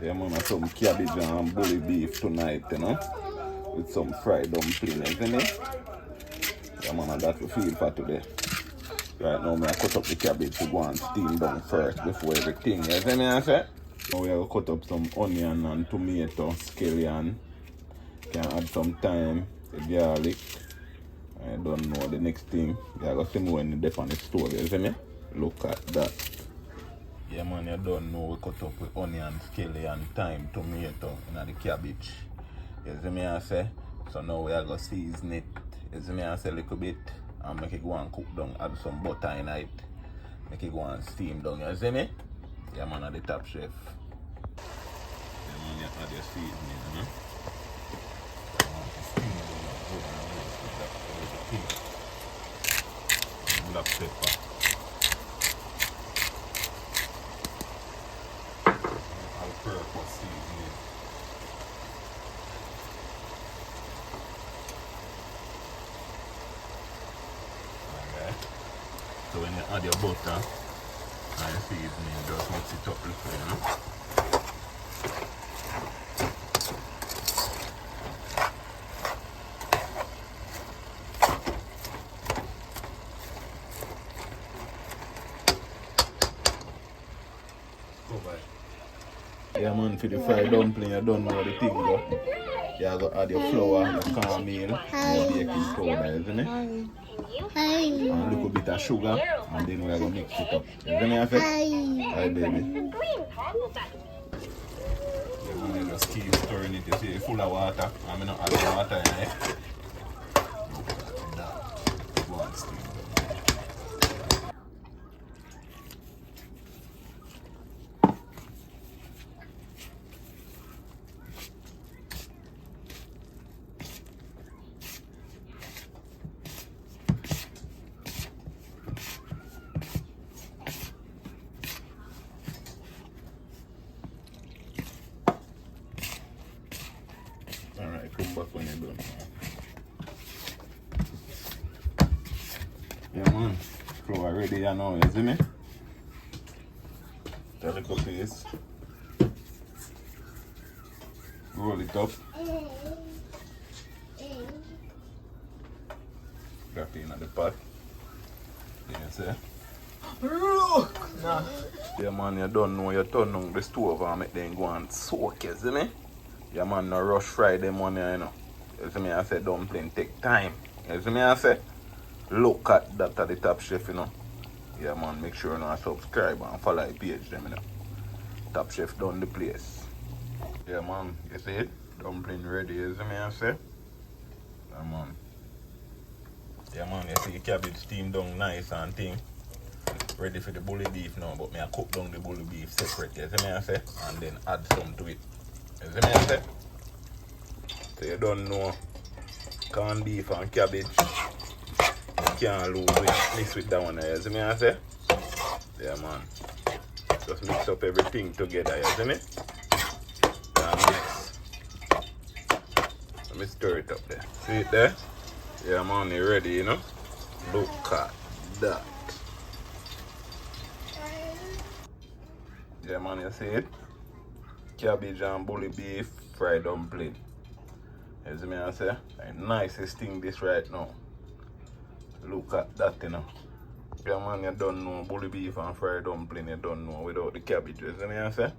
Yeah, man, some cabbage and bully beef tonight, you know, with some fried dumplings, isn't it? Yeah, man, and that we feel for today. Right now, I cut up the cabbage to go and steam down first before everything, you see me, I say? Now we have cut up some onion and tomato, scallion. Can add some thyme, the garlic. I don't know the next thing. You have to see me when it's on the stove, you see me? Look at that. Yeah, man, you don't know we cut up with onion, scallion, thyme, tomato, and the cabbage. You see me, I say? So now we are going to season it. You see me, I say a little bit. And make it go and cook down, add some butter in it. Make it go and steam down, you see me? Yeah, man, at the top chef. Yeah, man, you add your seasoning, you know? Black pepper. All-purpose seasoning. Okay. So when you add your butter and your seasoning, just mix it up a little, you know? Yeah, man, for the fried dumpling, you don't know the thing, though. You have to add your flour, your cornmeal, and your baking powder, isn't it? And a little bit of sugar, and then we are going to mix it up. Isn't it, I said? Hi, baby. Yeah, man, you just keep stirring it. You see, it's full of water. I'm not adding water in it. Look at that. Go and steam. Alright, come back when you're done. Yeah, man. Flour ready here now, you see me? A little piece. Roll it up. Drop it in the pot. You see? Nah. Yeah, man, you don't know you turn on the stove and make them go and soak, you see me? Yeah, man, no rush fry them on here, you know. You see me, I say dumpling take time. You see me, I say? Look at that at the Top Chef, you know. Yeah, man, make sure you know, subscribe and follow the page, them, you know. Top Chef done the place. Yeah, man, you see it? Dumpling ready, you see me, I say? Yeah, man. Yeah, man, you see the cabbage steamed down nice and thing. Ready for the bully beef now, but me I cook down the bully beef separate, you see me, I say? And then add some to it. You see me, I say? So you don't know corned beef and cabbage. You can't lose it. Mix with that one, you see me, I say? Yeah, man. Just mix up everything together, you see me? And mix. Let me stir it up there. See it there? Yeah, man, you ready, you know? Look at that. Yeah, man, you see it? Cabbage and bully beef fried dumpling. You see me, I say? The nicest thing this right now. Look at that, you know. Yeah, man, you don't know bully beef and fried dumpling, you don't know without the cabbage. You see me, I say?